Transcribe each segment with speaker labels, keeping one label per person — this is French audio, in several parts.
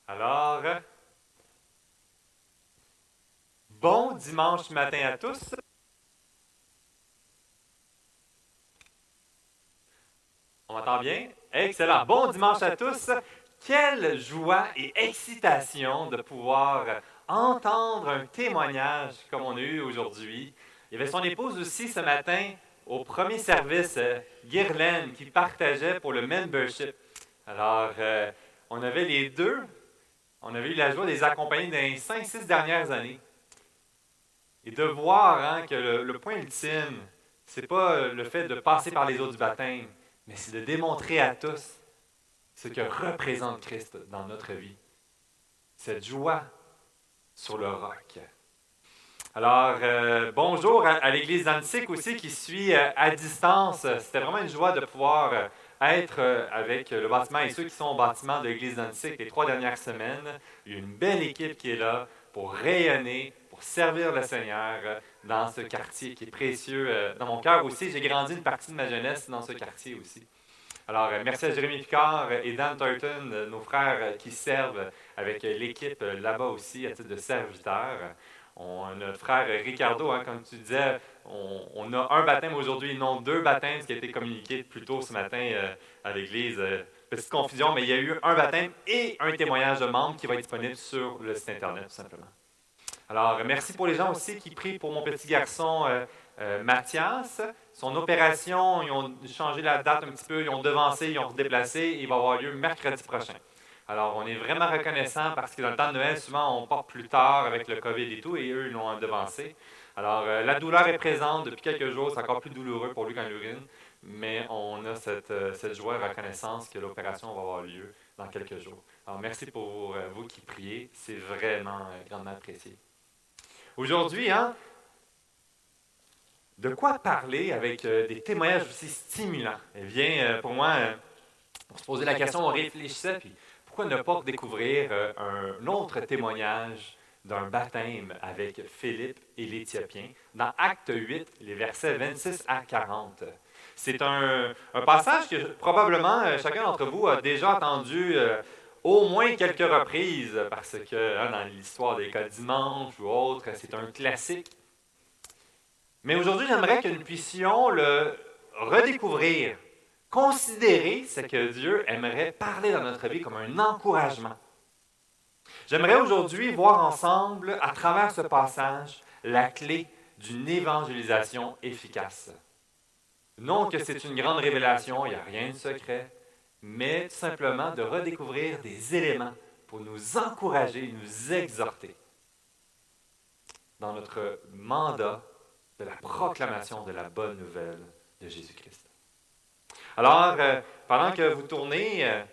Speaker 1: Alors, bon dimanche matin à tous. On m'entend bien? Excellent. Bon dimanche à tous. Quelle joie et excitation de pouvoir entendre un témoignage comme on a eu aujourd'hui. Il y avait son épouse aussi ce matin au premier service, Guirlaine, qui partageait pour le membership. Alors, on avait les deux. On avait eu la joie de les accompagner dans les 5-6 dernières années. Et de voir que le point ultime, c'est pas le fait de passer par les eaux du baptême, mais c'est de démontrer à tous ce que représente Christ dans notre vie. Cette joie sur le roc. Alors, bonjour à l'Église d'Annecy aussi qui suit à distance. C'était vraiment une joie de pouvoir être avec le bâtiment et ceux qui sont au bâtiment de l'Église d'Annecy les 3 dernières semaines. Il y a une belle équipe qui est là pour rayonner, pour servir le Seigneur dans ce quartier qui est précieux. Dans mon cœur aussi, j'ai grandi une partie de ma jeunesse dans ce quartier aussi. Alors, merci à Jérémy Picard et Dan Turton, nos frères qui servent avec l'équipe là-bas aussi à titre de serviteurs. Notre frère Ricardo, comme tu disais, on a un baptême aujourd'hui, non deux baptêmes, ce qui a été communiqué plus tôt ce matin à l'Église. Petite confusion, mais il y a eu un baptême et un témoignage de membres qui va être disponible sur le site Internet, tout simplement. Alors, merci pour les gens aussi qui prient pour mon petit garçon Mathias. Son opération, ils ont changé la date un petit peu, ils ont devancé, ils ont déplacé. Il va avoir lieu mercredi prochain. Alors, on est vraiment reconnaissants parce que dans le temps de Noël, souvent, on part plus tard avec le COVID et tout, et eux, ils l'ont devancé. Alors, la douleur est présente depuis quelques jours. C'est encore plus douloureux pour lui quand il urine, mais on a cette joie et reconnaissance que l'opération va avoir lieu dans quelques jours. Alors, merci pour vous qui priez. C'est vraiment grandement apprécié. Aujourd'hui, de quoi parler avec des témoignages aussi stimulants? Eh bien, pour moi, on se posait la question, on réfléchissait, puis pourquoi ne pas découvrir un autre témoignage d'un baptême avec Philippe et l'Éthiopien dans Acte 8, les versets 26 à 40. C'est un passage que probablement chacun d'entre vous a déjà entendu au moins quelques reprises, parce que dans l'histoire des cas dimanche ou autre, c'est un classique. Mais aujourd'hui, j'aimerais que nous puissions le redécouvrir, considérer ce que Dieu aimerait parler dans notre vie comme un encouragement. J'aimerais aujourd'hui voir ensemble, à travers ce passage, la clé d'une évangélisation efficace. Non que c'est une grande révélation, il n'y a rien de secret, mais tout simplement de redécouvrir des éléments pour nous encourager, nous exhorter dans notre mandat de la proclamation de la bonne nouvelle de Jésus-Christ. Alors, pendant que vous tournez,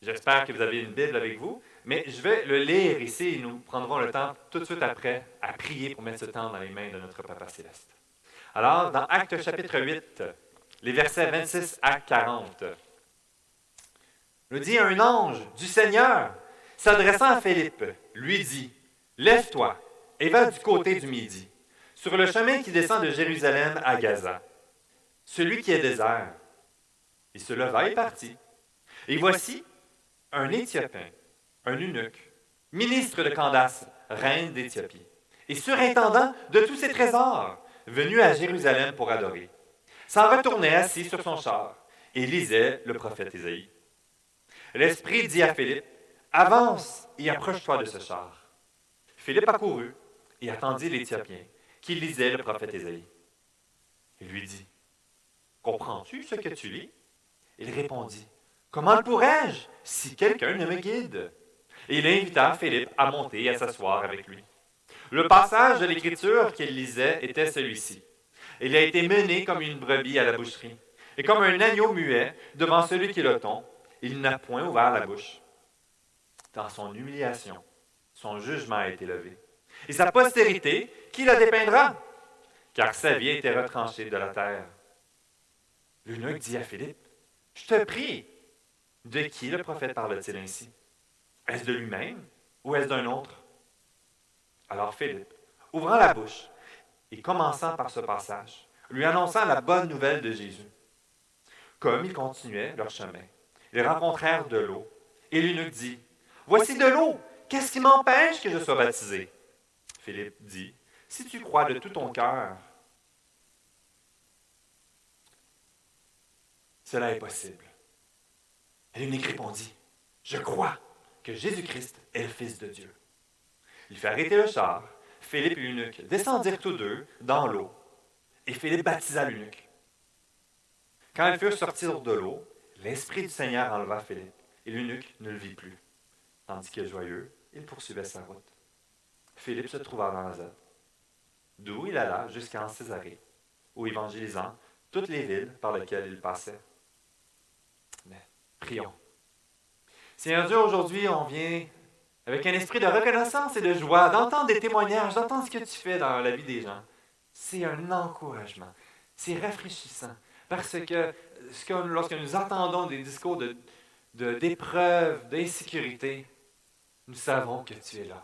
Speaker 1: j'espère que vous avez une Bible avec vous, mais je vais le lire ici et nous prendrons le temps tout de suite après à prier pour mettre ce temps dans les mains de notre Papa Céleste. Alors, dans Actes chapitre 8, les versets 26 à 40, nous dit un ange du Seigneur, s'adressant à Philippe, lui dit, « Lève-toi et va du côté du Midi, sur le chemin qui descend de Jérusalem à Gaza, celui qui est désert. » Il se leva et partit. Et voici un Éthiopien, un eunuque, ministre de Candace, reine d'Éthiopie, et surintendant de tous ses trésors, venu à Jérusalem pour adorer, s'en retournait assis sur son char et lisait le prophète Isaïe. L'Esprit dit à Philippe, « Avance et approche-toi de ce char. » Philippe accourut et attendit l'Éthiopien, qui lisait le prophète Isaïe. Il lui dit, « Comprends-tu ce que tu lis? » Il répondit, « Comment le pourrais-je, si quelqu'un ne me guide? » Et il invita Philippe à monter et à s'asseoir avec lui. Le passage de l'Écriture qu'il lisait était celui-ci. Il a été mené comme une brebis à la boucherie, et comme un agneau muet devant celui qui le tond, il n'a point ouvert la bouche. Dans son humiliation, son jugement a été levé. Et sa postérité, qui la dépeindra? Car sa vie a été retranchée de la terre. L'eunuque dit à Philippe, « Je te prie, de qui le prophète parle-t-il ainsi? Est-ce de lui-même ou est-ce d'un autre? » Alors Philippe, ouvrant la bouche et commençant par ce passage, lui annonçant la bonne nouvelle de Jésus. Comme ils continuaient leur chemin, ils rencontrèrent de l'eau, Et l'eunuque dit, « Voici de l'eau, qu'est-ce qui m'empêche que je sois baptisé? » Philippe dit, « Si tu crois de tout ton cœur, cela est possible. » Et l'eunuque répondit, « Je crois que Jésus-Christ est le Fils de Dieu. » Il fit arrêter le char. Philippe et l'eunuque descendirent tous deux dans l'eau, et Philippe baptisa l'eunuque. Quand ils furent sortis de l'eau, l'Esprit du Seigneur enleva Philippe, et l'eunuque ne le vit plus. Tandis que joyeux, il poursuivait sa route. Philippe se trouva dans Azote, d'où il alla jusqu'en Césarée, où évangélisant toutes les villes par lesquelles il passait. Mais prions. Seigneur Dieu, aujourd'hui, on vient avec un esprit de reconnaissance et de joie, d'entendre des témoignages, d'entendre ce que tu fais dans la vie des gens. C'est un encouragement. C'est rafraîchissant. Parce que lorsque nous entendons des discours d'épreuves, d'insécurité, nous savons que tu es là,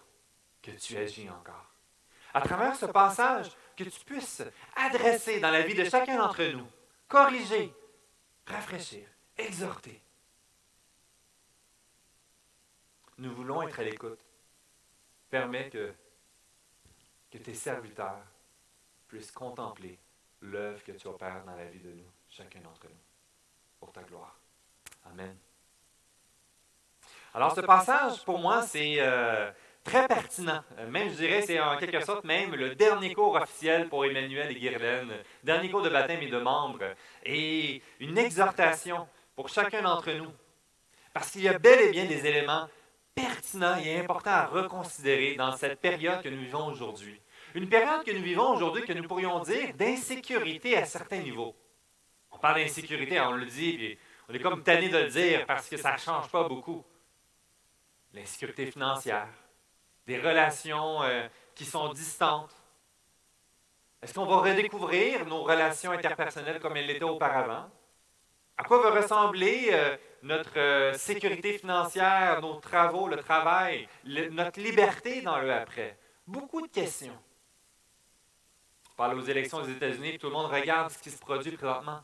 Speaker 1: que tu agis encore. À travers ce passage, que tu puisses adresser dans la vie de chacun d'entre nous, corriger, rafraîchir, exhorter. Nous voulons être à l'écoute. Permets que tes serviteurs puissent contempler l'œuvre que tu opères dans la vie de nous, chacun d'entre nous, pour ta gloire. Amen. Alors, ce passage, pour moi, c'est très pertinent. Même, je dirais, c'est en quelque sorte même le dernier cours officiel pour Emmanuel et Guylaine, dernier cours de baptême et de membres, et une exhortation pour chacun d'entre nous. Parce qu'il y a bel et bien des éléments pertinents et importants à reconsidérer dans cette période que nous vivons aujourd'hui. Une période que nous vivons aujourd'hui que nous pourrions dire d'insécurité à certains niveaux. On parle d'insécurité, on le dit, puis on est comme tanné de le dire parce que ça ne change pas beaucoup. L'insécurité financière, des relations qui sont distantes. Est-ce qu'on va redécouvrir nos relations interpersonnelles comme elles l'étaient auparavant? À quoi va ressembler notre sécurité financière, nos travaux, le travail, notre liberté dans le après? Beaucoup de questions. On parle aux élections aux États-Unis, tout le monde regarde ce qui se produit présentement.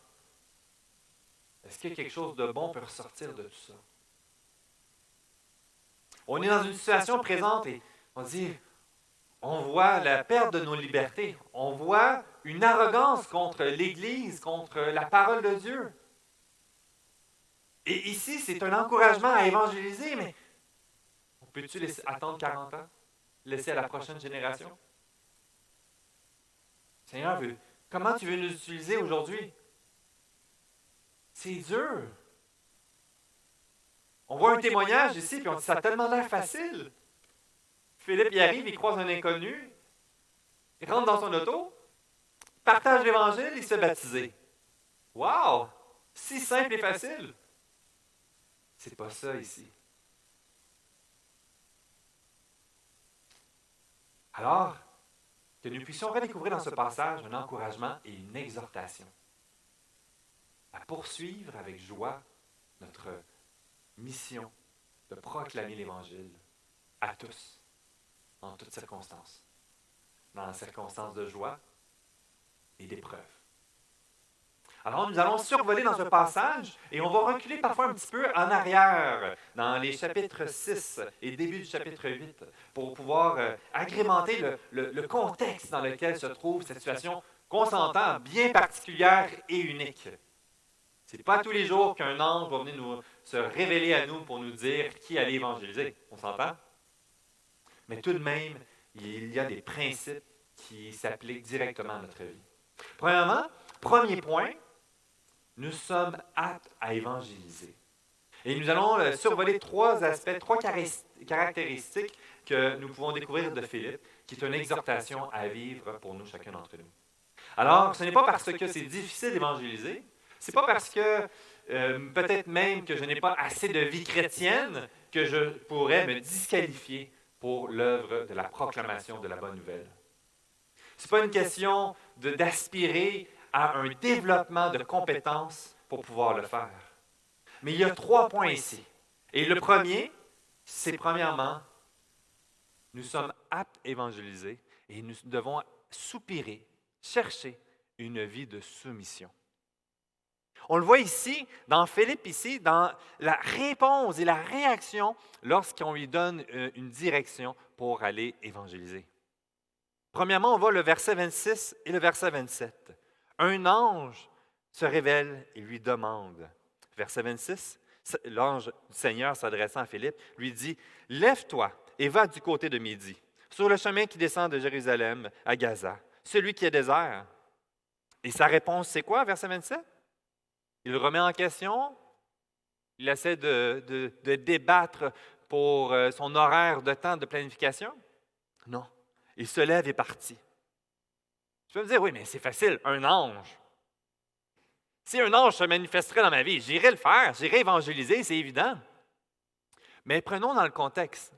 Speaker 1: Est-ce que quelque chose de bon peut ressortir de tout ça? On est dans une situation présente et on voit la perte de nos libertés. On voit une arrogance contre l'Église, contre la parole de Dieu. Et ici, c'est un encouragement à évangéliser, mais peux-tu attendre 40 ans? Laisser à la prochaine génération? Seigneur, comment tu veux nous utiliser aujourd'hui? C'est dur. On voit un témoignage ici, puis on dit, ça a tellement l'air facile. Philippe y arrive, il croise un inconnu, il rentre dans son auto, partage l'Évangile, il se fait baptiser. Wow! Si simple et facile. C'est pas ça ici. Alors, que nous puissions redécouvrir dans ce passage un encouragement et une exhortation à poursuivre avec joie notre mission de proclamer l'Évangile à tous, en toutes circonstances, dans les circonstances de joie et d'épreuve. Alors, nous allons survoler dans ce passage et on va reculer parfois un petit peu en arrière dans les chapitres 6 et début du chapitre 8 pour pouvoir agrémenter le contexte dans lequel se trouve cette situation qu'on s'entend bien particulière et unique. Ce n'est pas tous les jours qu'un ange va venir se révéler à nous pour nous dire qui allait évangéliser. On s'entend? Mais tout de même, il y a des principes qui s'appliquent directement à notre vie. Premièrement, premier point, nous sommes aptes à évangéliser. Et nous allons survoler trois aspects, trois caractéristiques que nous pouvons découvrir de Philippe, qui est une exhortation à vivre pour nous, chacun d'entre nous. Alors, ce n'est pas parce que c'est difficile d'évangéliser, c'est pas parce que peut-être même que je n'ai pas assez de vie chrétienne que je pourrais me disqualifier pour l'œuvre de la proclamation de la bonne nouvelle. Ce n'est pas une question d'aspirer à un développement de compétences pour pouvoir le faire. Mais il y a 3 points ici. Et le premier, c'est premièrement, nous sommes aptes à évangéliser et nous devons soupirer, chercher une vie de soumission. On le voit ici, dans Philippe, ici, dans la réponse et la réaction lorsqu'on lui donne une direction pour aller évangéliser. Premièrement, on voit le verset 26 et le verset 27. Un ange se révèle et lui demande. Verset 26, l'ange du Seigneur s'adressant à Philippe lui dit, « Lève-toi et va du côté de Midi, sur le chemin qui descend de Jérusalem à Gaza, celui qui est désert. » Et sa réponse, c'est quoi, verset 27? Il remet en question, il essaie de débattre pour son horaire de temps de planification. Non, il se lève et partit. Tu peux me dire, oui, mais c'est facile, un ange. Si un ange se manifesterait dans ma vie, j'irais le faire, j'irais évangéliser, c'est évident. Mais prenons dans le contexte.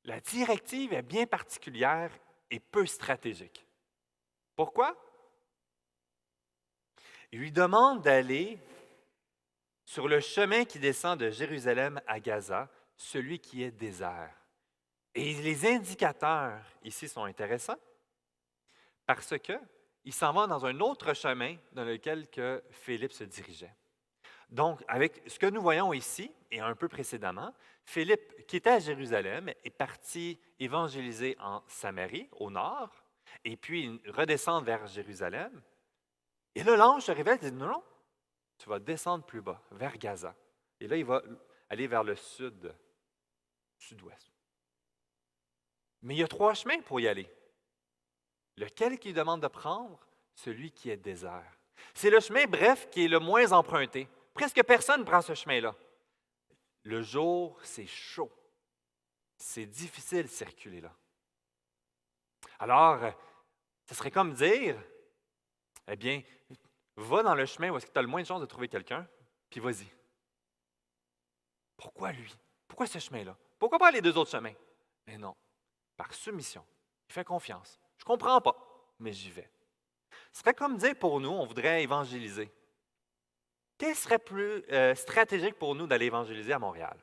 Speaker 1: La directive est bien particulière et peu stratégique. Pourquoi? Il lui demande d'aller sur le chemin qui descend de Jérusalem à Gaza, celui qui est désert. Et les indicateurs ici sont intéressants parce qu'il s'en va dans un autre chemin dans lequel que Philippe se dirigeait. Donc, avec ce que nous voyons ici et un peu précédemment, Philippe, qui était à Jérusalem, est parti évangéliser en Samarie, au nord, et puis redescendre vers Jérusalem. Et là, l'ange se révèle et dit, non, non, tu vas descendre plus bas, vers Gaza. Et là, il va aller vers le sud-ouest. Mais il y a 3 chemins pour y aller. Lequel qu'il demande de prendre? Celui qui est désert. C'est le chemin, bref, qui est le moins emprunté. Presque personne ne prend ce chemin-là. Le jour, c'est chaud. C'est difficile de circuler là. Alors, ce serait comme dire, eh bien, va dans le chemin où est-ce que tu as le moins de chances de trouver quelqu'un, puis vas-y. Pourquoi lui? Pourquoi ce chemin-là? Pourquoi pas les 2 autres chemins? Mais non, par soumission. Il fait confiance. Je ne comprends pas, mais j'y vais. Ce serait comme dire pour nous, on voudrait évangéliser. Qu'est-ce serait plus stratégique pour nous d'aller évangéliser à Montréal?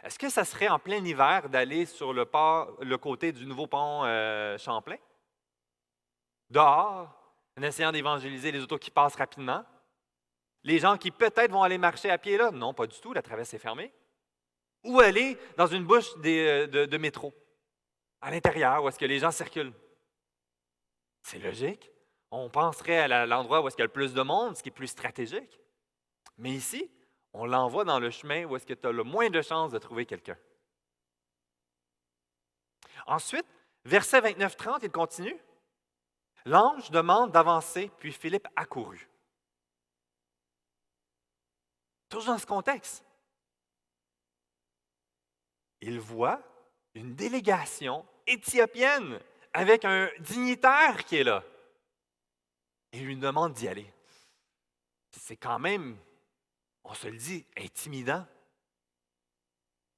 Speaker 1: Est-ce que ça serait en plein hiver d'aller sur le côté du nouveau pont Champlain? Dehors, en essayant d'évangéliser les autos qui passent rapidement? Les gens qui peut-être vont aller marcher à pied là? Non, pas du tout, la traverse est fermée. Ou aller dans une bouche de métro, à l'intérieur, où est-ce que les gens circulent? C'est logique. On penserait à l'endroit où est-ce qu'il y a le plus de monde, ce qui est plus stratégique. Mais ici, on l'envoie dans le chemin où est-ce que tu as le moins de chances de trouver quelqu'un. Ensuite, verset 29-30, il continue. L'ange demande d'avancer, puis Philippe accourut. Toujours dans ce contexte. Il voit une délégation éthiopienne avec un dignitaire qui est là. Et il lui demande d'y aller. C'est quand même, on se le dit, intimidant.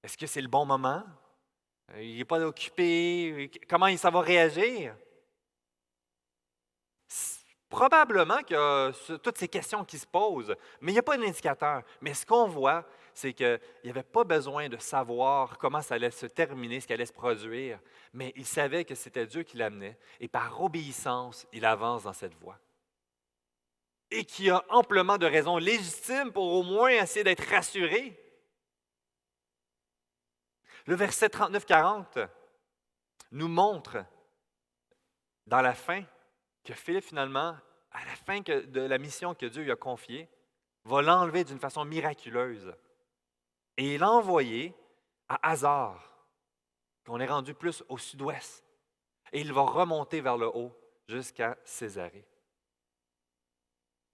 Speaker 1: Est-ce que c'est le bon moment? Il n'est pas occupé. Comment ça va réagir? Probablement qu'il y a toutes ces questions qui se posent, mais il n'y a pas d'indicateur. Mais ce qu'on voit, c'est qu'il n'y avait pas besoin de savoir comment ça allait se terminer, ce qui allait se produire, mais il savait que c'était Dieu qui l'amenait, et par obéissance, il avance dans cette voie. Et qui a amplement de raisons légitimes pour au moins essayer d'être rassuré. Le verset 39-40 nous montre, dans la fin, que Philippe, finalement, à la fin de la mission que Dieu lui a confiée, va l'enlever d'une façon miraculeuse. Et il l'a envoyé à Hazar, qu'on est rendu plus au sud-ouest. Et il va remonter vers le haut jusqu'à Césarée.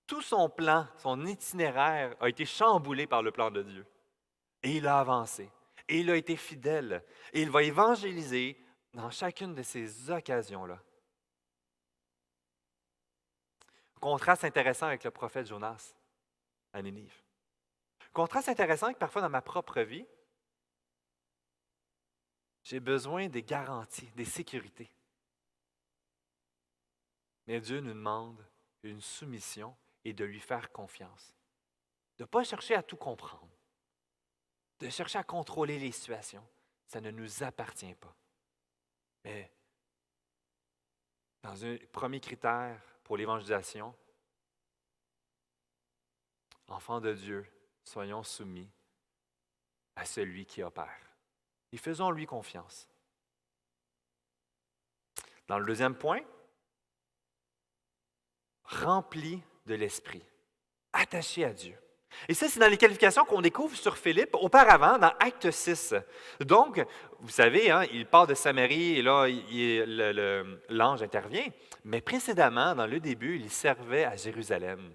Speaker 1: Tout son plan, son itinéraire a été chamboulé par le plan de Dieu. Et il a avancé. Et il a été fidèle. Et il va évangéliser dans chacune de ces occasions-là. Contraste intéressant avec le prophète Jonas à Ninive. Contraste intéressant que parfois dans ma propre vie, j'ai besoin des garanties, des sécurités. Mais Dieu nous demande une soumission et de lui faire confiance. De ne pas chercher à tout comprendre. De chercher à contrôler les situations. Ça ne nous appartient pas. Mais dans un premier critère pour l'évangélisation, enfants de Dieu, soyons soumis à celui qui opère. Et faisons-lui confiance. Dans le deuxième point, rempli de l'Esprit, attaché à Dieu. Et ça, c'est dans les qualifications qu'on découvre sur Philippe auparavant, dans Acte 6. Donc, vous savez, hein, il part de Samarie et là, l'ange intervient. Mais précédemment, dans le début, il servait à Jérusalem.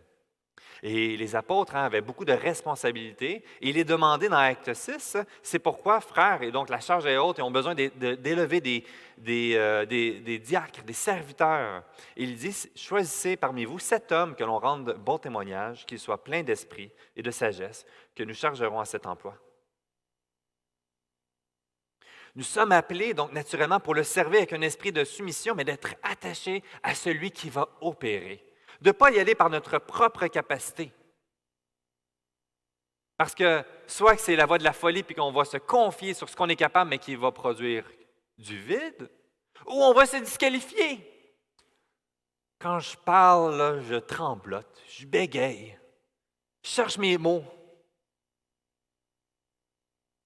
Speaker 1: Et les apôtres avaient beaucoup de responsabilités. Et il est demandé dans Acte 6, c'est pourquoi, frères, et donc la charge est haute, et ont besoin d'élever des diacres, des serviteurs. Et il dit, choisissez parmi vous 7 hommes que l'on rende bon témoignage, qu'ils soient pleins d'esprit et de sagesse, que nous chargerons à cet emploi. Nous sommes appelés, donc naturellement, pour le servir avec un esprit de soumission, mais d'être attachés à celui qui va opérer. De ne pas y aller par notre propre capacité. Parce que soit que c'est la voie de la folie puis qu'on va se confier sur ce qu'on est capable, mais qui va produire du vide, ou on va se disqualifier. Quand je parle, là, je tremblote, je bégaye, je cherche mes mots.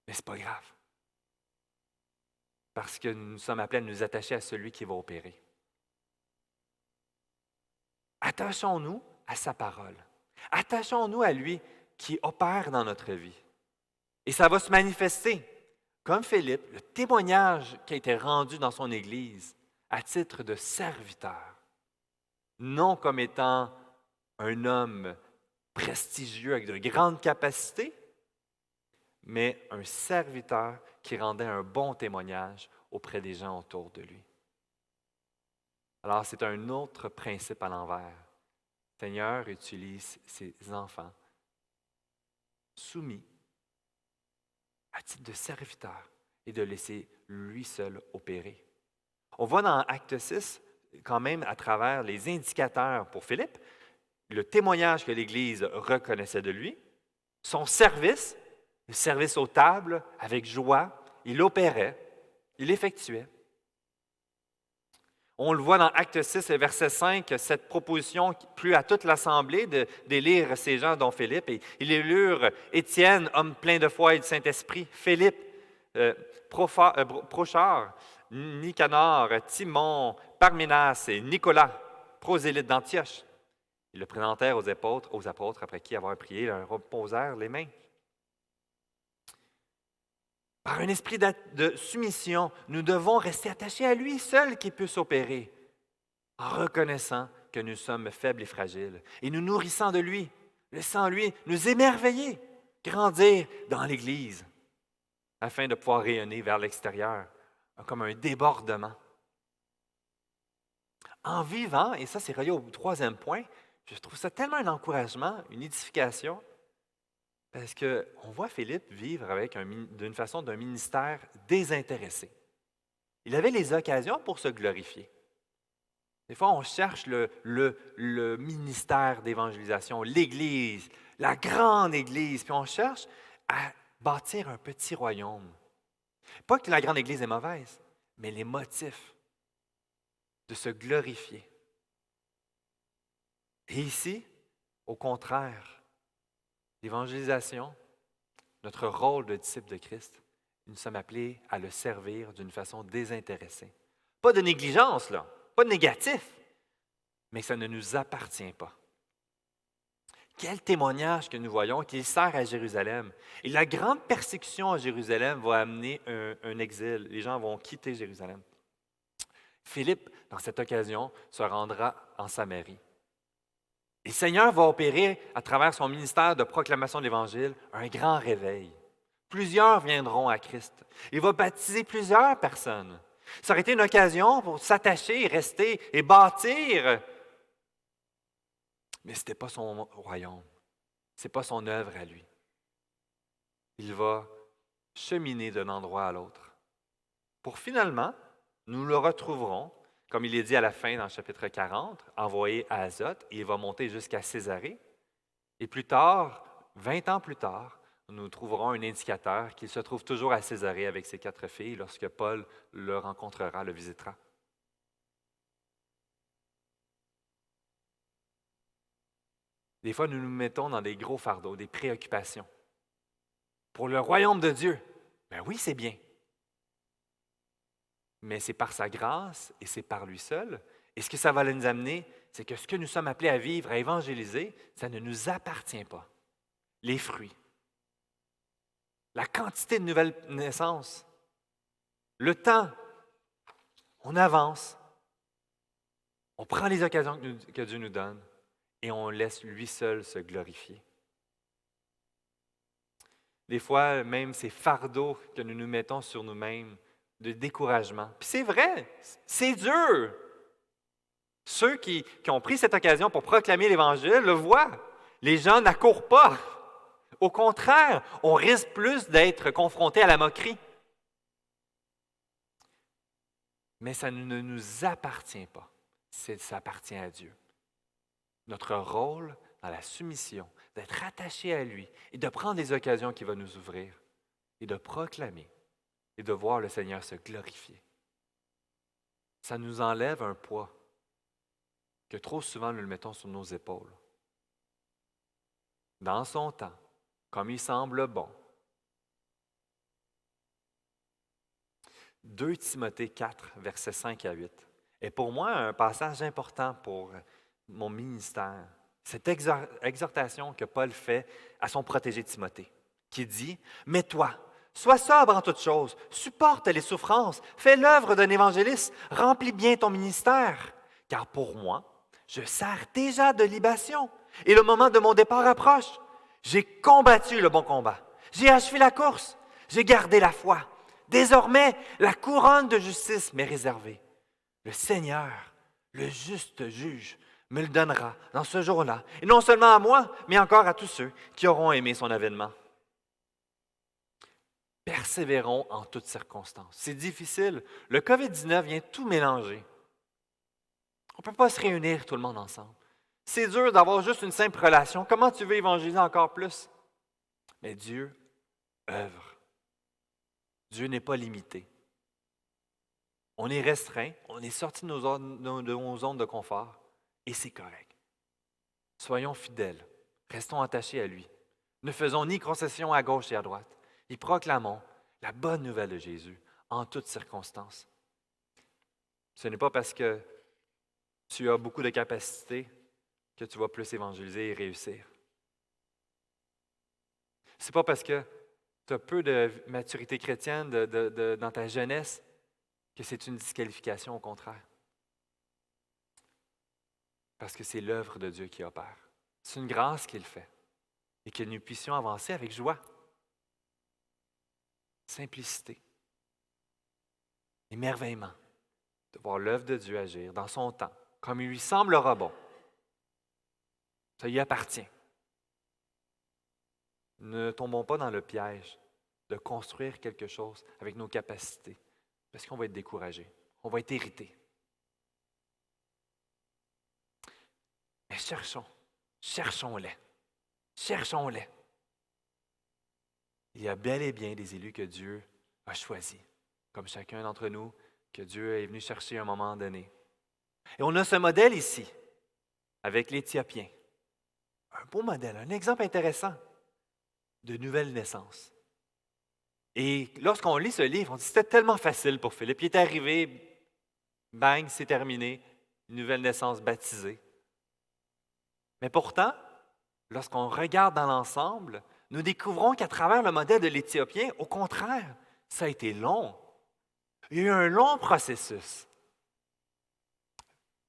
Speaker 1: Mais ce n'est pas grave. Parce que nous sommes appelés à nous attacher à celui qui va opérer. Attachons-nous à sa parole. Attachons-nous à lui qui opère dans notre vie. Et ça va se manifester, comme Philippe, le témoignage qui a été rendu dans son Église à titre de serviteur, non comme étant un homme prestigieux avec de grandes capacités, mais un serviteur qui rendait un bon témoignage auprès des gens autour de lui. Alors, c'est un autre principe à l'envers. Le Seigneur utilise ses enfants soumis à titre de serviteur et de laisser lui seul opérer. On voit dans Acte 6, quand même à travers les indicateurs pour Philippe, le témoignage que l'Église reconnaissait de lui, son service, le service aux tables, avec joie, il opérait, il effectuait. On le voit dans Acte 6, verset 5, cette proposition plut à toute l'assemblée d'élire ces gens, dont Philippe. Et ils élurent Étienne, homme plein de foi et du Saint-Esprit, Philippe, Prochard, Nicanor, Timon, Parménas et Nicolas, prosélyte d'Antioche. Ils le présentèrent aux apôtres, après qui, avoir prié, leur reposèrent les mains. Par un esprit de soumission, nous devons rester attachés à lui seul qui peut s'opérer, en reconnaissant que nous sommes faibles et fragiles, et nous nourrissant de lui, laissant lui nous émerveiller, grandir dans l'Église, afin de pouvoir rayonner vers l'extérieur, comme un débordement. En vivant, et ça c'est relié au troisième point, je trouve ça tellement un encouragement, une édification, parce qu'on voit Philippe vivre d'une façon d'un ministère désintéressé. Il avait les occasions pour se glorifier. Des fois, on cherche le ministère d'évangélisation, l'Église, la grande Église, puis on cherche à bâtir un petit royaume. Pas que la grande Église est mauvaise, mais les motifs de se glorifier. Et ici, au contraire, l'évangélisation, notre rôle de disciple de Christ, nous sommes appelés à le servir d'une façon désintéressée. Pas de négligence, là, pas de négatif, mais ça ne nous appartient pas. Quel témoignage que nous voyons qu'il sert à Jérusalem. Et la grande persécution à Jérusalem va amener un exil. Les gens vont quitter Jérusalem. Philippe, dans cette occasion, se rendra en Samarie. Et le Seigneur va opérer, à travers son ministère de proclamation de l'Évangile, un grand réveil. Plusieurs viendront à Christ. Il va baptiser plusieurs personnes. Ça aurait été une occasion pour s'attacher, rester et bâtir. Mais ce n'était pas son royaume. Ce n'est pas son œuvre à lui. Il va cheminer d'un endroit à l'autre. Pour finalement, nous le retrouverons, comme il est dit à la fin dans le chapitre 40, envoyé à Azote, et il va monter jusqu'à Césarée. Et plus tard, 20 ans plus tard, nous trouverons un indicateur qu'il se trouve toujours à Césarée avec ses 4 filles lorsque Paul le rencontrera, le visitera. Des fois, nous nous mettons dans des gros fardeaux, des préoccupations. Pour le royaume de Dieu, ben oui, c'est bien. Mais c'est par sa grâce et c'est par lui seul. Et ce que ça va nous amener, c'est que ce que nous sommes appelés à vivre, à évangéliser, ça ne nous appartient pas. Les fruits, la quantité de nouvelles naissances, le temps, on avance, on prend les occasions que Dieu nous donne et on laisse lui seul se glorifier. Des fois, même ces fardeaux que nous nous mettons sur nous-mêmes, de découragement. Puis c'est vrai, c'est dur. Ceux qui ont pris cette occasion pour proclamer l'Évangile le voient. Les gens n'accourent pas. Au contraire, on risque plus d'être confronté à la moquerie. Mais ça ne nous appartient pas. Ça appartient à Dieu. Notre rôle dans la soumission, d'être attaché à lui et de prendre les occasions qu'il va nous ouvrir et de proclamer et de voir le Seigneur se glorifier. Ça nous enlève un poids que trop souvent nous le mettons sur nos épaules. Dans son temps, comme il semble bon. 2 Timothée 4, versets 5 à 8, est pour moi un passage important pour mon ministère. Cette exhortation que Paul fait à son protégé Timothée, qui dit « Mais toi, sois sobre en toutes choses, supporte les souffrances, fais l'œuvre d'un évangéliste, remplis bien ton ministère, car pour moi, je sers déjà de libation, et le moment de mon départ approche. J'ai combattu le bon combat, j'ai achevé la course, j'ai gardé la foi. Désormais, la couronne de justice m'est réservée. Le Seigneur, le juste juge, me le donnera dans ce jour-là, et non seulement à moi, mais encore à tous ceux qui auront aimé son avènement. Persévérons en toutes circonstances. C'est difficile. Le COVID-19 vient tout mélanger. On ne peut pas se réunir tout le monde ensemble. C'est dur d'avoir juste une simple relation. Comment tu veux évangéliser encore plus? Mais Dieu œuvre. Dieu n'est pas limité. On est restreint, on est sorti de nos zones de confort, et c'est correct. Soyons fidèles, restons attachés à lui. Ne faisons ni concession à gauche et à droite, et proclamons la bonne nouvelle de Jésus en toutes circonstances. Ce n'est pas parce que tu as beaucoup de capacités que tu vas plus évangéliser et réussir. Ce n'est pas parce que tu as peu de maturité chrétienne dans ta jeunesse que c'est une disqualification, au contraire. Parce que c'est l'œuvre de Dieu qui opère. C'est une grâce qu'il fait et que nous puissions avancer avec joie, simplicité, émerveillement, de voir l'œuvre de Dieu agir dans son temps, comme il lui semblera bon. Ça y appartient. Ne tombons pas dans le piège de construire quelque chose avec nos capacités, parce qu'on va être découragé, on va être irrité. Mais cherchons-les. Il y a bel et bien des élus que Dieu a choisis, comme chacun d'entre nous, que Dieu est venu chercher à un moment donné. Et on a ce modèle ici, avec l'Éthiopien. Un beau modèle, un exemple intéressant de nouvelle naissance. Et lorsqu'on lit ce livre, on dit que c'était tellement facile pour Philippe. Il est arrivé, bang, c'est terminé, une nouvelle naissance baptisée. Mais pourtant, lorsqu'on regarde dans l'ensemble, nous découvrons qu'à travers le modèle de l'Éthiopien, au contraire, ça a été long. Il y a eu un long processus.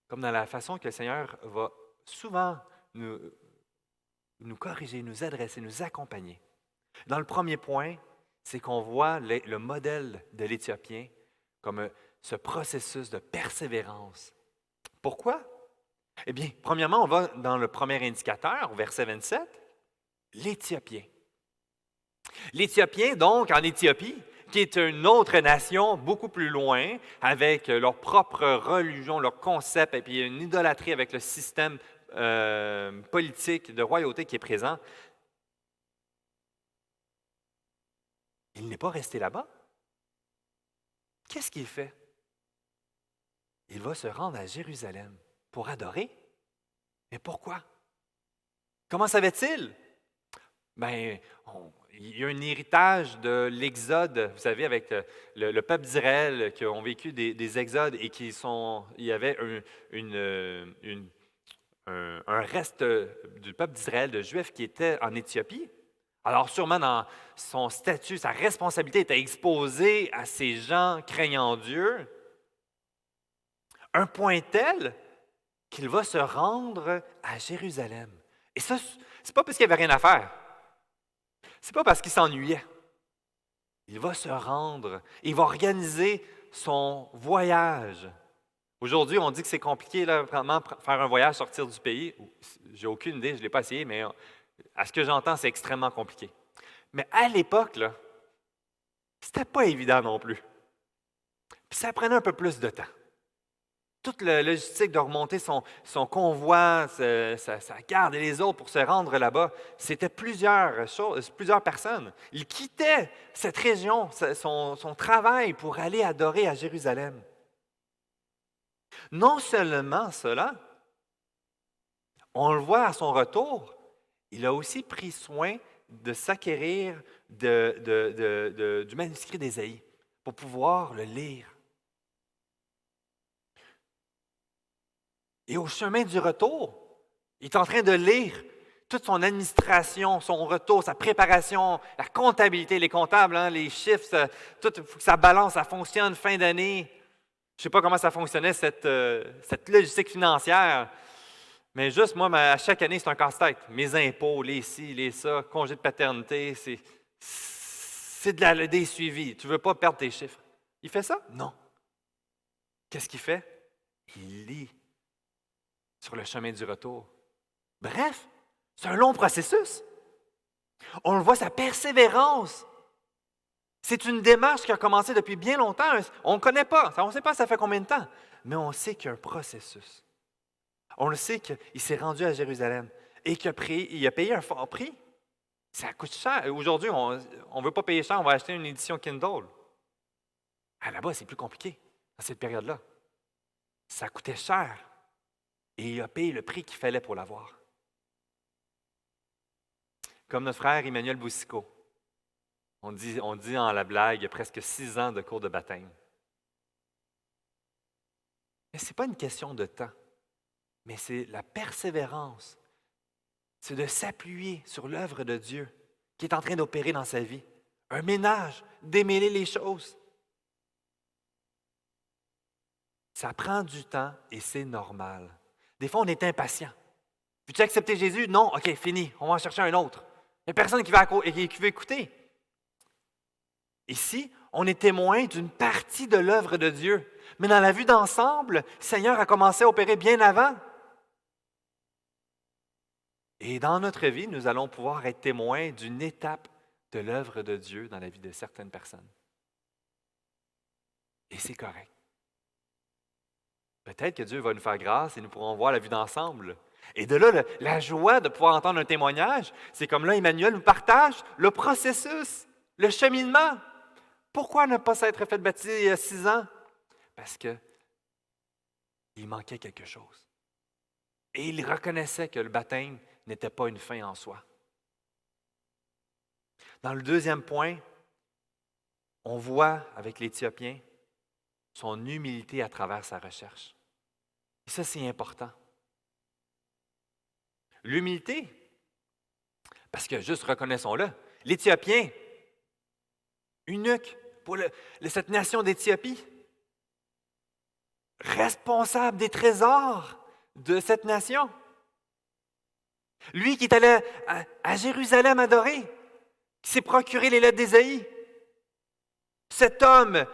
Speaker 1: Comme dans la façon que le Seigneur va souvent nous corriger, nous adresser, nous accompagner. Dans le premier point, c'est qu'on voit le modèle de l'Éthiopien comme ce processus de persévérance. Pourquoi? Eh bien, premièrement, on va dans le premier indicateur, au verset 27, l'Éthiopien. L'Éthiopien, donc, en Éthiopie, qui est une autre nation beaucoup plus loin, avec leur propre religion, leur concept, et puis une idolâtrie avec le système politique de royauté qui est présent, il n'est pas resté là-bas. Qu'est-ce qu'il fait? Il va se rendre à Jérusalem pour adorer. Mais pourquoi? Comment savait-il? Ben, il y a un héritage de l'Exode, vous savez, avec le peuple d'Israël qui ont vécu des exodes et il y avait un reste du peuple d'Israël, de Juifs, qui était en Éthiopie. Alors, sûrement, dans son statut, sa responsabilité était exposée à ces gens craignant Dieu, un point tel qu'il va se rendre à Jérusalem. Et ça, c'est pas parce qu'il n'y avait rien à faire. C'est pas parce qu'il s'ennuyait. Il va se rendre, il va organiser son voyage. Aujourd'hui, on dit que c'est compliqué, là, vraiment, faire un voyage, sortir du pays. J'ai aucune idée, je ne l'ai pas essayé, mais à ce que j'entends, c'est extrêmement compliqué. Mais à l'époque, là, c'était pas évident non plus. Puis ça prenait un peu plus de temps. Toute la logistique de remonter son convoi, sa garde et les autres pour se rendre là-bas, c'était plusieurs personnes. Il quittait cette région, son travail pour aller adorer à Jérusalem. Non seulement cela, on le voit à son retour, il a aussi pris soin de s'acquérir du manuscrit d'Ésaïe pour pouvoir le lire. Et au chemin du retour, il est en train de lire toute son administration, son retour, sa préparation, la comptabilité, les comptables, les chiffres, tout, il faut que ça balance, ça fonctionne fin d'année. Je ne sais pas comment ça fonctionnait, cette logistique financière, mais juste moi, à chaque année, c'est un casse-tête. Mes impôts, les ci, les ça, congé de paternité, c'est des suivis. Tu ne veux pas perdre tes chiffres. Il fait ça? Non. Qu'est-ce qu'il fait? Il lit sur le chemin du retour. Bref, c'est un long processus. On le voit, sa persévérance. C'est une démarche qui a commencé depuis bien longtemps. On ne connaît pas, on ne sait pas ça fait combien de temps, mais on sait qu'il y a un processus. On le sait qu'il s'est rendu à Jérusalem et qu'il a payé un fort prix. Ça coûte cher. Aujourd'hui, on ne veut pas payer cher, on va acheter une édition Kindle. Là-bas, c'est plus compliqué, dans cette période-là. Ça coûtait cher. Et il a payé le prix qu'il fallait pour l'avoir. Comme notre frère Emmanuel Boussicault. On dit en la blague, il y a presque 6 ans de cours de baptême. Mais ce n'est pas une question de temps, mais c'est la persévérance. C'est de s'appuyer sur l'œuvre de Dieu qui est en train d'opérer dans sa vie. Un ménage, démêler les choses. Ça prend du temps et c'est normal. Des fois, on est impatient. Veux-tu accepter Jésus? Non? OK, fini. On va en chercher un autre. Il n'y a personne qui veut écouter. Ici, on est témoin d'une partie de l'œuvre de Dieu. Mais dans la vue d'ensemble, le Seigneur a commencé à opérer bien avant. Et dans notre vie, nous allons pouvoir être témoins d'une étape de l'œuvre de Dieu dans la vie de certaines personnes. Et c'est correct. Peut-être que Dieu va nous faire grâce et nous pourrons voir la vue d'ensemble. Et de là, la joie de pouvoir entendre un témoignage, c'est comme là, Emmanuel nous partage le processus, le cheminement. Pourquoi ne pas s'être fait baptiser il y a 6 ans? Parce qu'il manquait quelque chose. Et il reconnaissait que le baptême n'était pas une fin en soi. Dans le deuxième point, on voit avec l'Éthiopien son humilité à travers sa recherche. Et ça, c'est important. L'humilité, parce que juste reconnaissons-le, l'Éthiopien, eunuque pour cette nation d'Éthiopie, responsable des trésors de cette nation. Lui qui est allé à Jérusalem adorer, qui s'est procuré les lettres d'Ésaïe. Cet homme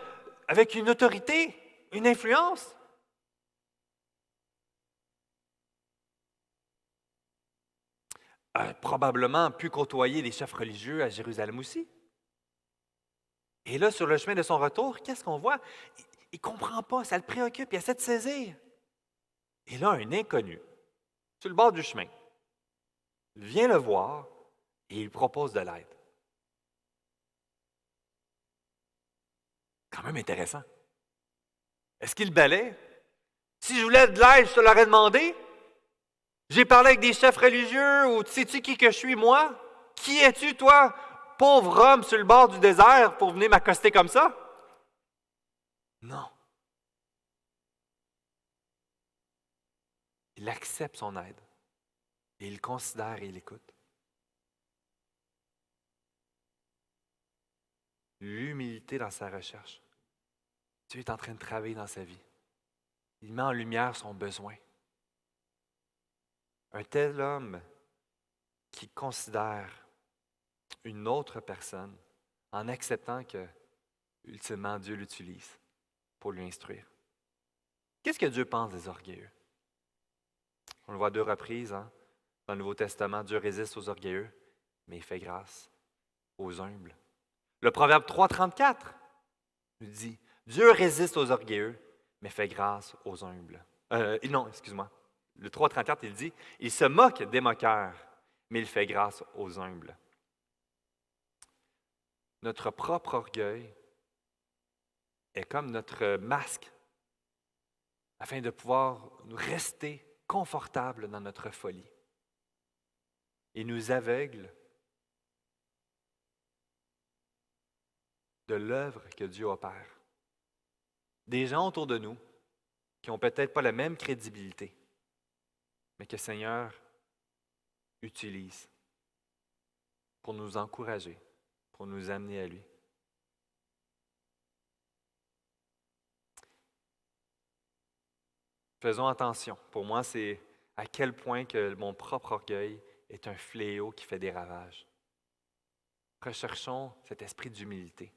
Speaker 1: avec une autorité, une influence. A probablement pu côtoyer les chefs religieux à Jérusalem aussi. Et là, sur le chemin de son retour, qu'est-ce qu'on voit? Il ne comprend pas, ça le préoccupe, il essaie de saisir. Et là, un inconnu, sur le bord du chemin, vient le voir et il propose de l'aide. Quand même intéressant. Est-ce qu'il balaie? Si je voulais de l'aide, je te l'aurais demandé. J'ai parlé avec des chefs religieux ou sais-tu qui que je suis, moi? Qui es-tu, toi, pauvre homme sur le bord du désert pour venir m'accoster comme ça? Non. Il accepte son aide et il le considère et il l'écoute. L'humilité dans sa recherche. Dieu est en train de travailler dans sa vie. Il met en lumière son besoin. Un tel homme qui considère une autre personne en acceptant que, ultimement, Dieu l'utilise pour lui instruire. Qu'est-ce que Dieu pense des orgueilleux? On le voit à 2 reprises, hein? Dans le Nouveau Testament, Dieu résiste aux orgueilleux, mais il fait grâce aux humbles. Le Proverbe 3,34 nous dit, Dieu résiste aux orgueilleux, mais fait grâce aux humbles. Non, excuse-moi. Le 3,34, il dit, il se moque des moqueurs, mais il fait grâce aux humbles. Notre propre orgueil est comme notre masque afin de pouvoir rester confortable dans notre folie. Il nous aveugle de l'œuvre que Dieu opère. Des gens autour de nous qui n'ont peut-être pas la même crédibilité, mais que le Seigneur utilise pour nous encourager, pour nous amener à lui. Faisons attention. Pour moi, c'est à quel point que mon propre orgueil est un fléau qui fait des ravages. Recherchons cet esprit d'humilité.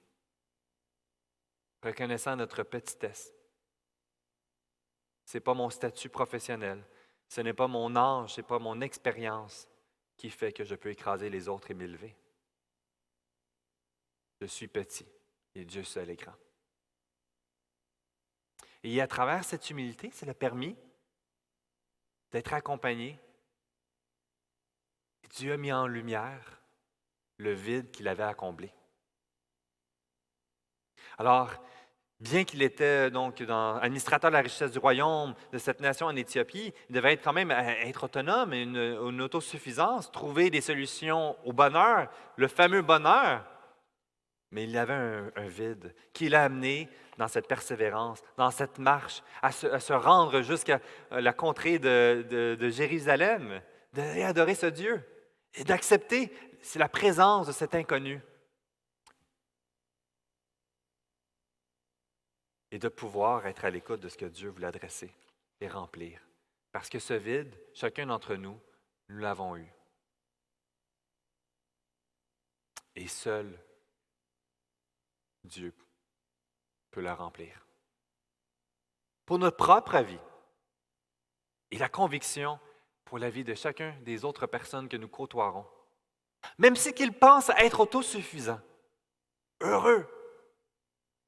Speaker 1: Reconnaissant notre petitesse. Ce n'est pas mon statut professionnel, ce n'est pas mon âge, ce n'est pas mon expérience qui fait que je peux écraser les autres et m'élever. Je suis petit et Dieu seul est grand. Et à travers cette humilité, c'est le permis d'être accompagné. Et Dieu a mis en lumière le vide qu'il avait à combler. Alors, bien qu'il était donc administrateur de la richesse du royaume de cette nation en Éthiopie, il devait être quand même être autonome, une autosuffisance, trouver des solutions au bonheur, le fameux bonheur. Mais il avait un vide qui l'a amené dans cette persévérance, dans cette marche, à se rendre jusqu'à la contrée de Jérusalem, d'aller adorer ce Dieu et d'accepter la présence de cet inconnu. Et de pouvoir être à l'écoute de ce que Dieu voulait adresser et remplir. Parce que ce vide, chacun d'entre nous, nous l'avons eu. Et seul Dieu peut le remplir. Pour notre propre vie et la conviction pour la vie de chacun des autres personnes que nous côtoierons. Même si qu'ils pensent être autosuffisants, heureux,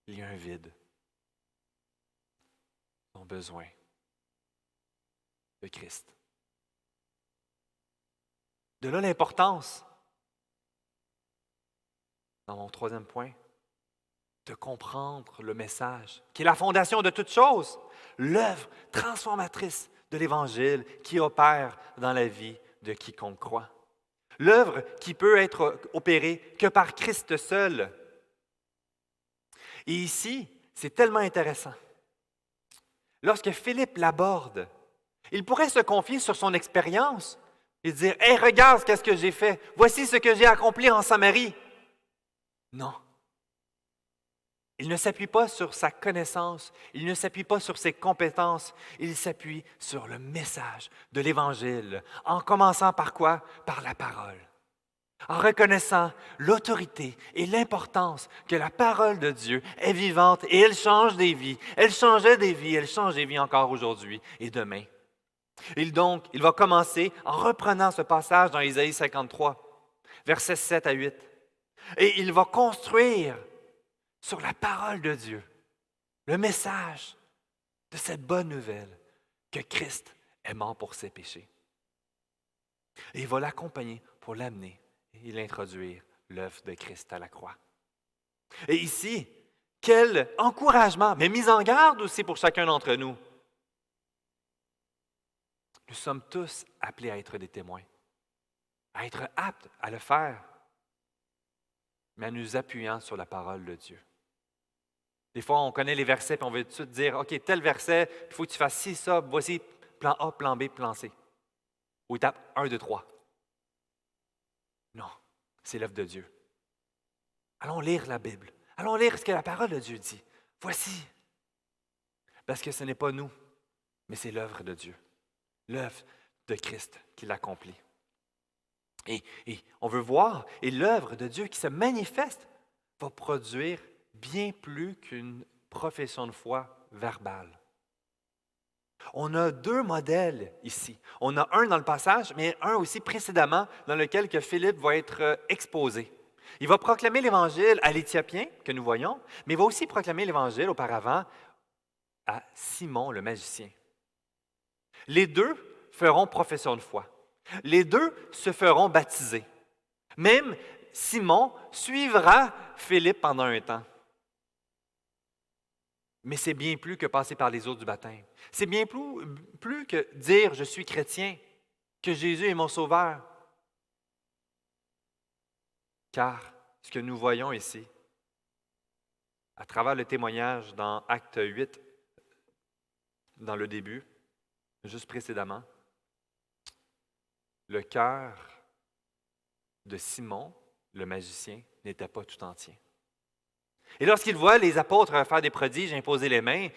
Speaker 1: il y a un vide. Ils ont besoin de Christ. De là l'importance, dans mon 3e point, de comprendre le message, qui est la fondation de toute chose, l'œuvre transformatrice de l'Évangile qui opère dans la vie de quiconque croit. L'œuvre qui peut être opérée que par Christ seul. Et ici, c'est tellement intéressant. Lorsque Philippe l'aborde, il pourrait se confier sur son expérience et dire « Hey, regarde ce que j'ai fait. Voici ce que j'ai accompli en Samarie. » Non. Il ne s'appuie pas sur sa connaissance, il ne s'appuie pas sur ses compétences, il s'appuie sur le message de l'Évangile, en commençant par quoi? Par la parole. En reconnaissant l'autorité et l'importance que la parole de Dieu est vivante et elle change des vies. Elle changeait des vies, elle change des vies encore aujourd'hui et demain. Il va commencer en reprenant ce passage dans Isaïe 53, versets 7 à 8. Et il va construire sur la parole de Dieu, le message de cette bonne nouvelle que Christ est mort pour ses péchés. Et il va l'accompagner pour l'amener et l'introduire, l'œuvre de Christ à la croix. Et ici, quel encouragement, mais mise en garde aussi pour chacun d'entre nous. Nous sommes tous appelés à être des témoins, à être aptes à le faire, mais en nous appuyant sur la parole de Dieu. Des fois, on connaît les versets et on veut tout de suite dire, OK, tel verset, il faut que tu fasses ci, ça, voici plan A, plan B, plan C. Ou étape 1, 2, 3. Non, c'est l'œuvre de Dieu. Allons lire la Bible. Allons lire ce que la parole de Dieu dit. Voici. Parce que ce n'est pas nous, mais c'est l'œuvre de Dieu. L'œuvre de Christ qui l'accomplit. Et on veut voir, et l'œuvre de Dieu qui se manifeste va produire bien plus qu'une profession de foi verbale. On a deux modèles ici. On a un dans le passage, mais un aussi précédemment dans lequel que Philippe va être exposé. Il va proclamer l'Évangile à l'Éthiopien, que nous voyons, mais il va aussi proclamer l'Évangile auparavant à Simon le magicien. Les deux feront profession de foi. Les deux se feront baptiser. Même Simon suivra Philippe pendant un temps. Mais c'est bien plus que passer par les eaux du baptême. C'est bien plus que dire « je suis chrétien », que Jésus est mon sauveur. Car ce que nous voyons ici, à travers le témoignage dans Acte 8, dans le début, juste précédemment, le cœur de Simon, le magicien, n'était pas tout entier. Et lorsqu'il voit les apôtres faire des prodiges, imposer les mains,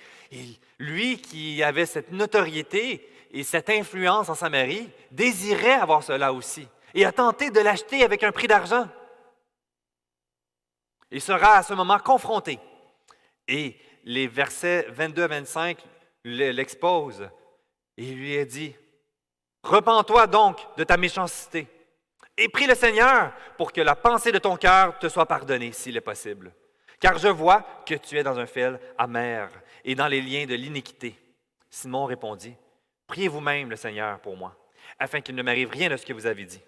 Speaker 1: lui qui avait cette notoriété et cette influence en Samarie, désirait avoir cela aussi et a tenté de l'acheter avec un prix d'argent. Il sera à ce moment confronté. Et les versets 22 à 25 l'exposent. Et il lui a dit, « Repens-toi donc de ta méchanceté et prie le Seigneur pour que la pensée de ton cœur te soit pardonnée, s'il est possible. Car je vois que tu es dans un fil amer et dans les liens de l'iniquité. » Simon répondit, « Priez vous-même le Seigneur pour moi, afin qu'il ne m'arrive rien de ce que vous avez dit. »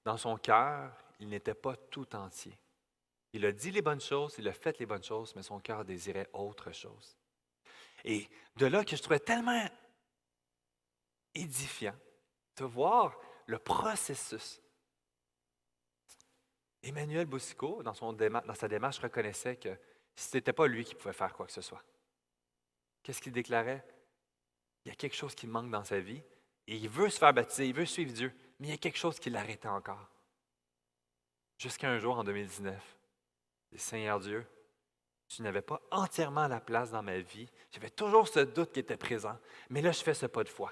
Speaker 1: Dans son cœur, il n'était pas tout entier. Il a dit les bonnes choses, il a fait les bonnes choses, mais son cœur désirait autre chose. Et de là que je trouvais tellement édifiant de voir le processus. Emmanuel Boussicot, dans sa démarche, reconnaissait que ce n'était pas lui qui pouvait faire quoi que ce soit. Qu'est-ce qu'il déclarait? Il y a quelque chose qui manque dans sa vie et il veut se faire baptiser, il veut suivre Dieu, mais il y a quelque chose qui l'arrêtait encore. Jusqu'à un jour, en 2019, le Seigneur Dieu, tu n'avais pas entièrement la place dans ma vie. J'avais toujours ce doute qui était présent, mais là, je fais ce pas de foi.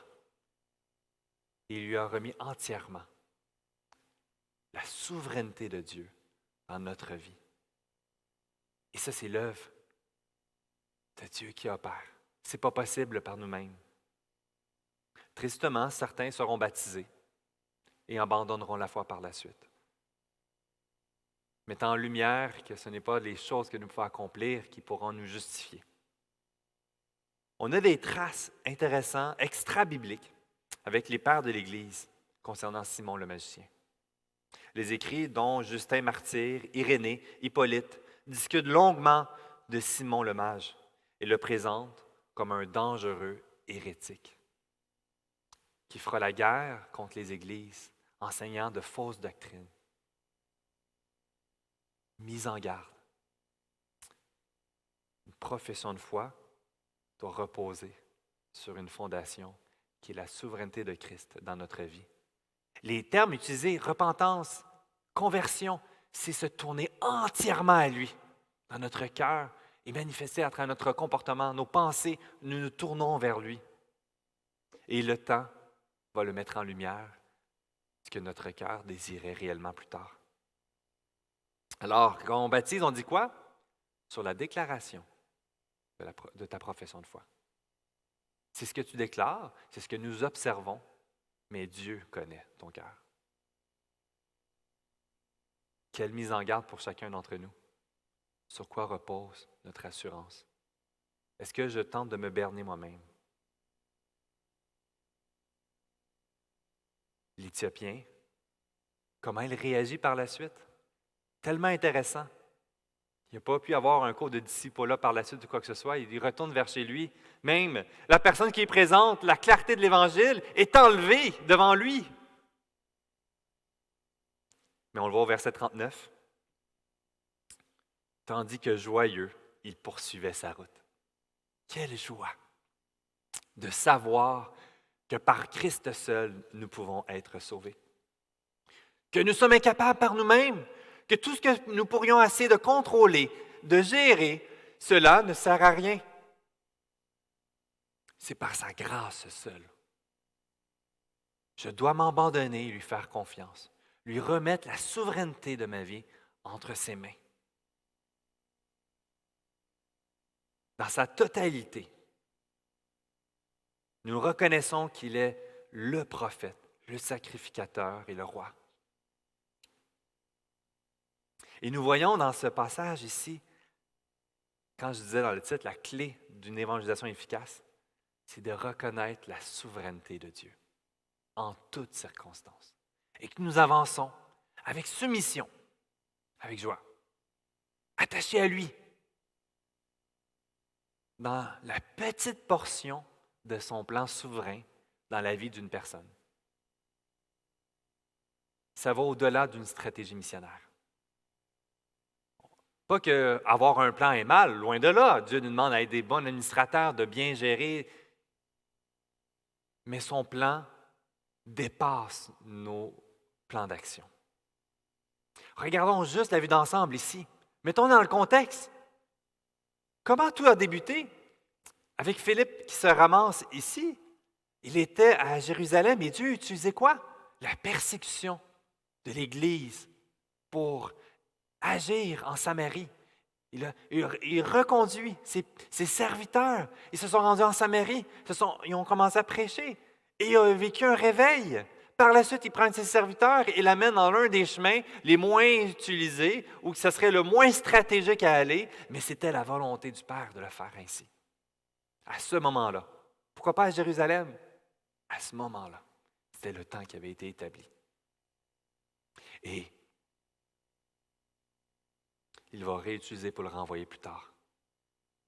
Speaker 1: Et il lui a remis entièrement la souveraineté de Dieu dans notre vie. Et ça, c'est l'œuvre de Dieu qui opère. Ce n'est pas possible par nous-mêmes. Tristement, certains seront baptisés et abandonneront la foi par la suite. Mettant en lumière que ce n'est pas les choses que nous pouvons accomplir qui pourront nous justifier. On a des traces intéressantes, extra-bibliques, avec les pères de l'Église concernant Simon le magicien. Les écrits dont Justin Martyr, Irénée, Hippolyte discutent longuement de Simon le mage et le présentent comme un dangereux hérétique qui fera la guerre contre les églises, enseignant de fausses doctrines. Mise en garde. Une profession de foi doit reposer sur une fondation qui est la souveraineté de Christ dans notre vie. Les termes utilisés, repentance, conversion, c'est se tourner entièrement à lui, dans notre cœur et manifester à travers notre comportement, nos pensées, nous nous tournons vers lui. Et le temps va le mettre en lumière, ce que notre cœur désirait réellement plus tard. Alors, quand on baptise, on dit quoi? Sur la déclaration de ta profession de foi. C'est ce que tu déclares, c'est ce que nous observons, mais Dieu connaît ton cœur. Quelle mise en garde pour chacun d'entre nous? Sur quoi repose notre assurance? Est-ce que je tente de me berner moi-même? L'Éthiopien, comment il réagit par la suite? Tellement intéressant. Il n'a pas pu avoir un cours de disciple par la suite ou quoi que ce soit. Il retourne vers chez lui. Même la personne qui est présente, la clarté de l'Évangile est enlevée devant lui. Mais on le voit au verset 39. Tandis que joyeux, il poursuivait sa route. Quelle joie de savoir que par Christ seul, nous pouvons être sauvés. Que nous sommes incapables par nous-mêmes, que tout ce que nous pourrions essayer de contrôler, de gérer, cela ne sert à rien. C'est par sa grâce seule. Je dois m'abandonner et lui faire confiance, lui remettre la souveraineté de ma vie entre ses mains. Dans sa totalité, nous reconnaissons qu'il est le prophète, le sacrificateur et le roi. Et nous voyons dans ce passage ici, quand je disais dans le titre, la clé d'une évangélisation efficace, c'est de reconnaître la souveraineté de Dieu en toutes circonstances. Et que nous avançons avec soumission, avec joie, attachés à lui, dans la petite portion de son plan souverain dans la vie d'une personne. Ça va au-delà d'une stratégie missionnaire. Pas qu'avoir un plan est mal, loin de là. Dieu nous demande à être des bons administrateurs, de bien gérer. Mais son plan dépasse nos plans d'action. Regardons juste la vue d'ensemble ici. Mettons dans le contexte. Comment tout a débuté? Avec Philippe qui se ramasse ici. Il était à Jérusalem et Dieu utilisait quoi? La persécution de l'Église pour agir en Samarie. Il reconduit ses serviteurs. Ils se sont rendus en Samarie. Ils ont commencé à prêcher. Et il a vécu un réveil. Par la suite, il prend ses serviteurs et l'amène dans l'un des chemins les moins utilisés, ou que ce serait le moins stratégique à aller, mais c'était la volonté du Père de le faire ainsi. À ce moment-là. Pourquoi pas à Jérusalem? À ce moment-là. C'était le temps qui avait été établi. Et il va réutiliser pour le renvoyer plus tard.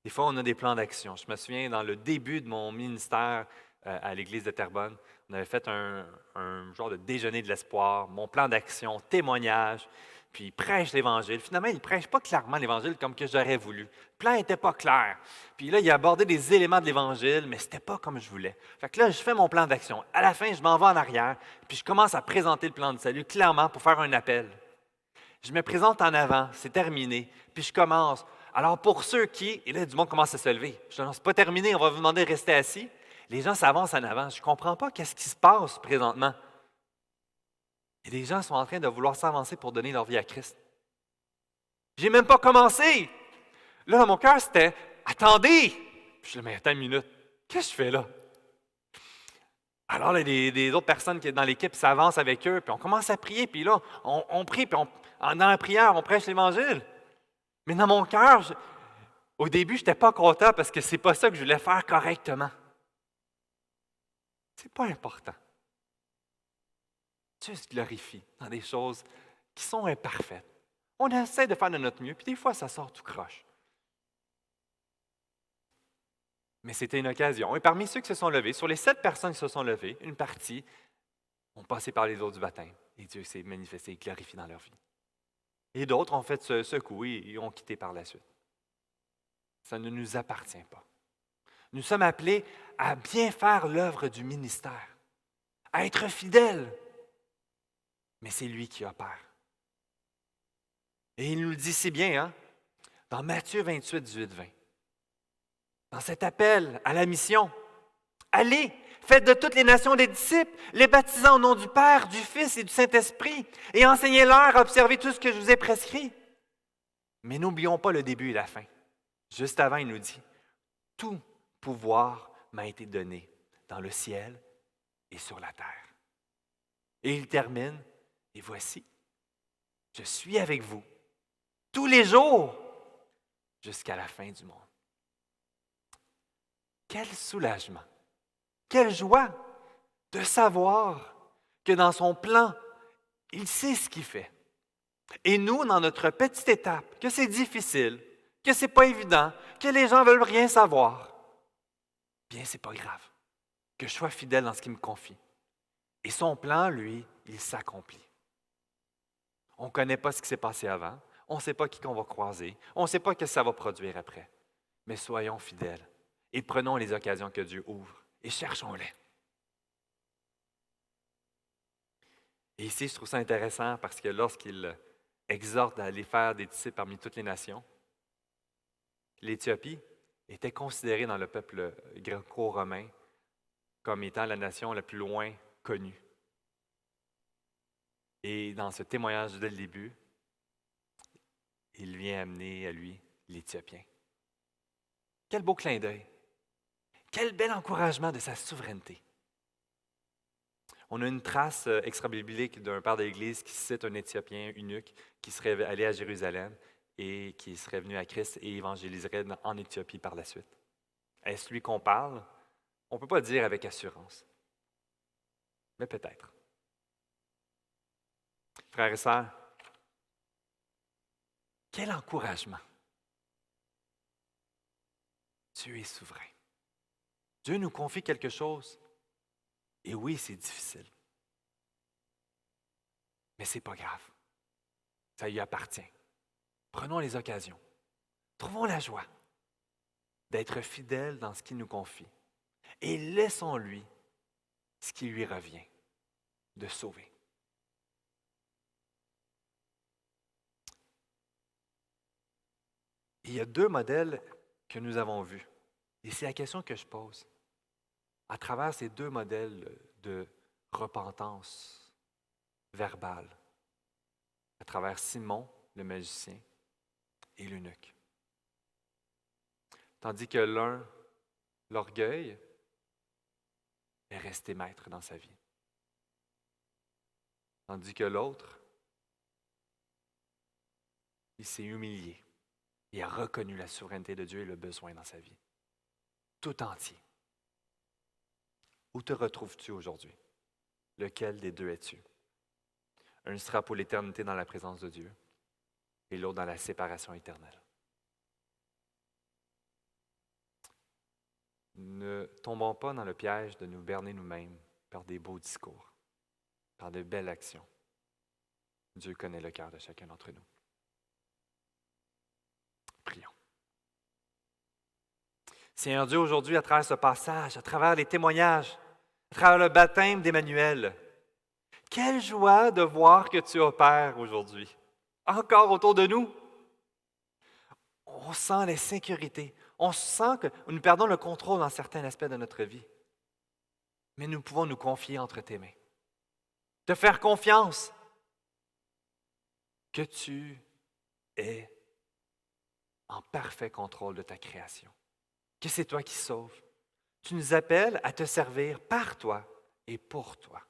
Speaker 1: Des fois, on a des plans d'action. Je me souviens, dans le début de mon ministère à l'Église de Terrebonne, on avait fait un genre de déjeuner de l'espoir, mon plan d'action, témoignage, puis il prêche l'Évangile. Finalement, il ne prêche pas clairement l'Évangile comme que j'aurais voulu. Le plan n'était pas clair. Puis là, il a abordé des éléments de l'Évangile, mais ce n'était pas comme je voulais. Fait que là, je fais mon plan d'action. À la fin, je m'en vais en arrière, puis je commence à présenter le plan de salut clairement pour faire un appel. Je me présente en avant, c'est terminé, puis je commence. Alors pour ceux qui, et là, du monde commence à se lever. Je dis, non, c'est pas terminé, on va vous demander de rester assis. Les gens s'avancent en avant. Je ne comprends pas qu'est-ce qui se passe présentement. Et les gens sont en train de vouloir s'avancer pour donner leur vie à Christ. Je n'ai même pas commencé. Là, dans mon cœur, c'était « Attendez! » Je dis « Mais attends une minute, qu'est-ce que je fais là? » Alors, là, des autres personnes qui sont dans l'équipe s'avancent avec eux, puis on commence à prier, puis là, on prie, puis dans la prière, on prêche l'Évangile. Mais dans mon cœur, au début, je n'étais pas content parce que ce n'est pas ça que je voulais faire correctement. Ce n'est pas important. Dieu se glorifie dans des choses qui sont imparfaites. On essaie de faire de notre mieux, puis des fois, ça sort tout croche. Mais c'était une occasion. Et parmi ceux qui se sont levés, sur les 7 personnes qui se sont levées, une partie ont passé par les eaux du baptême. Et Dieu s'est manifesté et glorifié dans leur vie. Et d'autres ont fait ce coup et ont quitté par la suite. Ça ne nous appartient pas. Nous sommes appelés à bien faire l'œuvre du ministère, à être fidèles. Mais c'est lui qui opère. Et il nous le dit si bien, hein? Dans Matthieu 28, 18, 20. Dans cet appel à la mission, allez, faites de toutes les nations des disciples, les baptisant au nom du Père, du Fils et du Saint-Esprit, et enseignez-leur à observer tout ce que je vous ai prescrit. Mais n'oublions pas le début et la fin. Juste avant, il nous dit, tout pouvoir m'a été donné dans le ciel et sur la terre. Et il termine, et voici, je suis avec vous tous les jours jusqu'à la fin du monde. Quel soulagement, quelle joie de savoir que dans son plan, il sait ce qu'il fait. Et nous, dans notre petite étape, que c'est difficile, que c'est pas évident, que les gens veulent rien savoir, bien, c'est pas grave. Que je sois fidèle dans ce qu'il me confie. Et son plan, lui, il s'accomplit. On ne connaît pas ce qui s'est passé avant, on ne sait pas qui qu'on va croiser, on ne sait pas ce que ça va produire après. Mais soyons fidèles et prenons les occasions que Dieu ouvre et cherchons-les. Et ici, je trouve ça intéressant parce que lorsqu'il exhorte à aller faire des disciples parmi toutes les nations, l'Éthiopie était considérée dans le peuple gréco-romain comme étant la nation la plus loin connue. Et dans ce témoignage dès le début, il vient amener à lui l'Éthiopien. Quel beau clin d'œil! Quel bel encouragement de sa souveraineté! On a une trace extra-biblique d'un père de l'Église qui cite un Éthiopien eunuque qui serait allé à Jérusalem et qui serait venu à Christ et évangéliserait en Éthiopie par la suite. Est-ce lui qu'on parle? On ne peut pas dire avec assurance, mais peut-être. Frères et sœurs, quel encouragement! Dieu est souverain. Dieu nous confie quelque chose. Et oui, c'est difficile. Mais ce n'est pas grave. Ça lui appartient. Prenons les occasions. Trouvons la joie d'être fidèles dans ce qu'il nous confie. Et laissons-lui ce qui lui revient, de sauver. Il y a 2 modèles que nous avons vus. Et c'est la question que je pose. À travers ces 2 modèles de repentance verbale, à travers Simon, le magicien, et l'eunuque. Tandis que l'un, l'orgueil, est resté maître dans sa vie. Tandis que l'autre, il s'est humilié. Il a reconnu la souveraineté de Dieu et le besoin dans sa vie. Tout entier. Où te retrouves-tu aujourd'hui? Lequel des 2 es-tu? Un sera pour l'éternité dans la présence de Dieu et l'autre dans la séparation éternelle. Ne tombons pas dans le piège de nous berner nous-mêmes par des beaux discours, par de belles actions. Dieu connaît le cœur de chacun d'entre nous. Prions. Seigneur Dieu, aujourd'hui, à travers ce passage, à travers les témoignages, à travers le baptême d'Emmanuel, quelle joie de voir que tu opères aujourd'hui, encore autour de nous. On sent l'insécurité, on sent que nous perdons le contrôle dans certains aspects de notre vie, mais nous pouvons nous confier entre tes mains, te faire confiance que tu es en parfait contrôle de ta création, que c'est toi qui sauves. Tu nous appelles à te servir par toi et pour toi.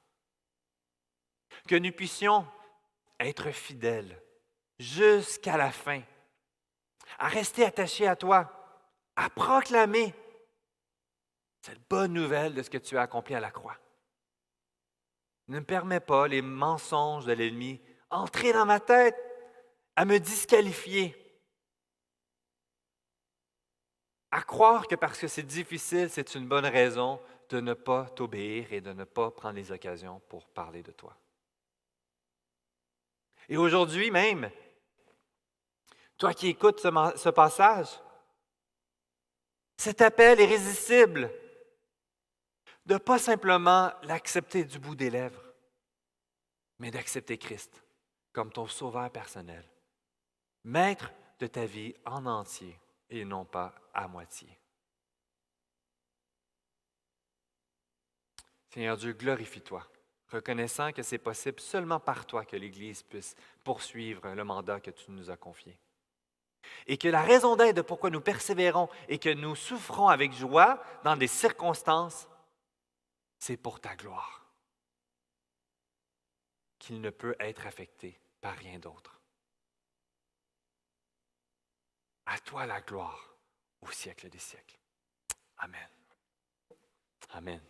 Speaker 1: Que nous puissions être fidèles jusqu'à la fin, à rester attachés à toi, à proclamer cette bonne nouvelle de ce que tu as accompli à la croix. Ne me permets pas les mensonges de l'ennemi entrer dans ma tête, à me disqualifier, à croire que parce que c'est difficile, c'est une bonne raison de ne pas t'obéir et de ne pas prendre les occasions pour parler de toi. Et aujourd'hui même, toi qui écoutes ce passage, cet appel irrésistible de ne pas simplement l'accepter du bout des lèvres, mais d'accepter Christ comme ton sauveur personnel, maître de ta vie en entier et non pas à moitié. Seigneur Dieu, glorifie-toi, reconnaissant que c'est possible seulement par toi que l'Église puisse poursuivre le mandat que tu nous as confié. Et que la raison d'être de pourquoi nous persévérons et que nous souffrons avec joie dans des circonstances, c'est pour ta gloire, qu'il ne peut être affecté par rien d'autre. À toi la gloire au siècle des siècles. Amen. Amen.